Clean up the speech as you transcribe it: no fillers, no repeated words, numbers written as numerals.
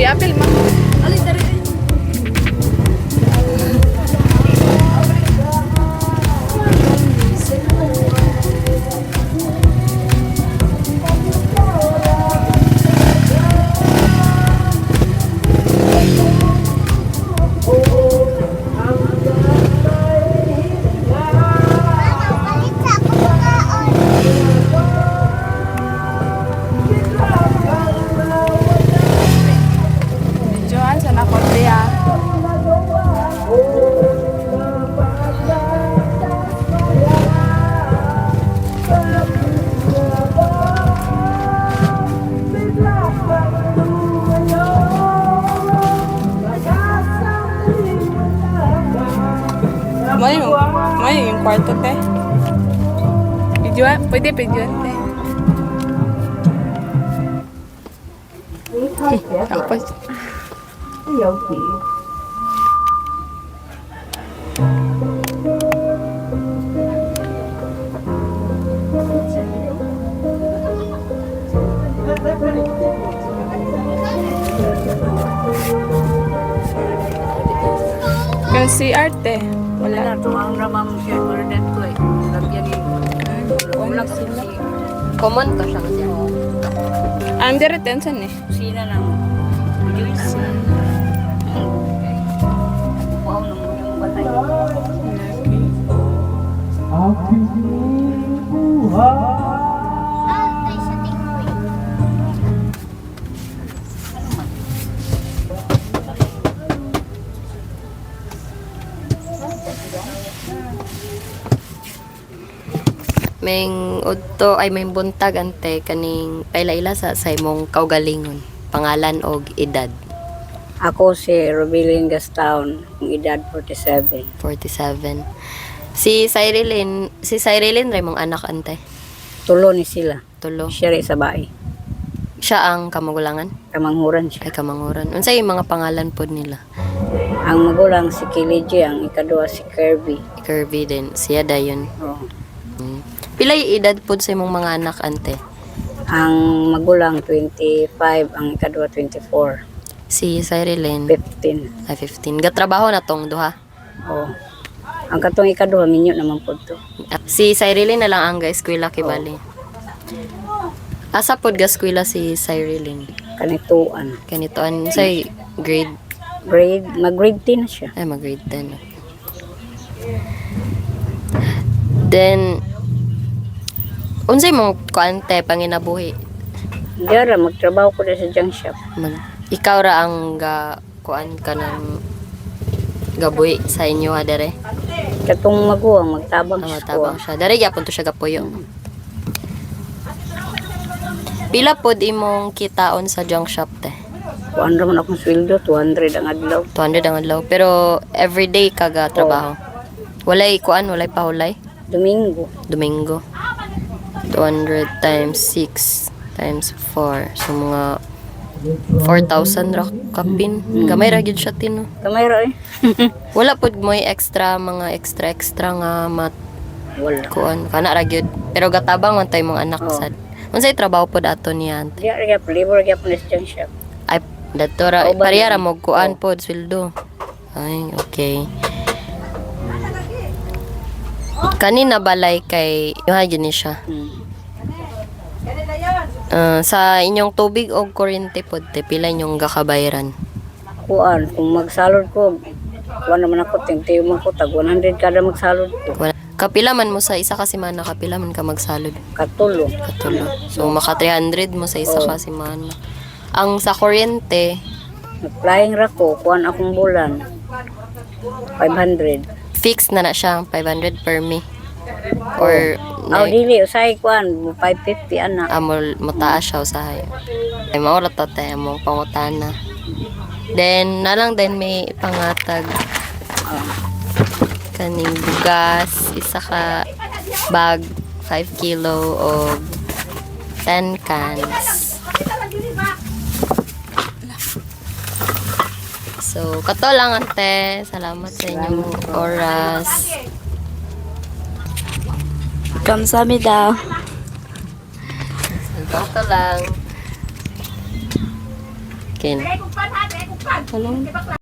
apil ma. Alis dari. Videoan sa nakote ha. May yung kwarto te. Videoan, pwede videoan te. Tapos, yung CR te. Wala. Wala tuang ramam siya ordered ko eh. Lagyan ni. Wala kasi Common to siya kasi. Ang retention eh. kusina ng juice. Wow, nang yung balay. May udto ay may buntag ante kaning paila-ila sa imong kaugalingon, pangalan og edad. Ako si Robilin Gastown, ang edad 47. 47. Si Cyrillin ray mong anak ante. Tulo ni sila. Tulo. Siya rin sa bahay. Siya ang kamagulangan Kamanghuran siya. ay kamanguran. Unsay yung mga pangalan pod nila? Ang magulang si Kiliji, ang ikaduha si Kirby. Kirby din, siya dayon. Oh. Pilay edad pod sa imong mga anak ante? Ang magulang 25, ang ikaduha 24. Si Cyrillin 15. ay 15. Gatrabaho na tong duha. Oh. Ang katong ikaduha minyo naman po to. Si Cyrillin na lang ang ga-eskwela kibali. Asa pod ga-eskwela si Cyrillin? Kanituan. Kanitoan say grade Mag-grade 10 na siya. ay mag-grade 10. Then unsay mong kuante panginabuhi? Diyara, magtrabaho ko na sa junk shop. Ikaw ra ang ga kuan ka ng gabuhi sa inyo ha dere. Katong maguwang, magtabang siya. Tabang siya. Dere gyapon to siya gapuyo. Pila pod imong kitaon sa junk shop te? Kuan raman akong sweldo, 200 ang adlaw. 200 ang adlaw. Pero everyday kaga trabaho. Walay kuan, walay pahulay. Domingo. Domingo. 200 times 6 times 4. So mga 4,000 ra kapin. Gamay ra gyud siya tino. Kamay ra eh. Wala pod mo extra mga extra nga mat Wala. kuan kana ra gyud. Pero gatabang man tay mong anak sad. Unsay trabaho pod ato niya? Diyara, labor kaya po na sa junk shop. Ay dato ra Oh, ba pareha ra yan? mo kuan pod sweldo. Ay okay. Kanina balay kay yuha gyud ni siya. Sa inyong tubig o kuryente pod te pila inyong gakabayran? Kuan, kung magsalod ko, kuan naman ako, tingtiyo mo ko, tag 100 kada magsalod ko. Kapila man mo sa isa ka semana, kapila man ka magsalod. Katulo. Katulo. So maka 300 mo sa isa ka semana. Ang sa kuryente, Nag-flying ra ko, kuan akong bulan. 500. fixed na siya 500 per me. Or Aw dili usay kuan 550 ana. mo taas siya usahay. Ay maura to te among pangutana. Then nalang din may pangatag kaning bugas, isa ka bag 5 kilo o 10 cans. So, kato lang ante. Salamat sa inyong oras. Kamsahamnida. Kato lang. napkin. Hello.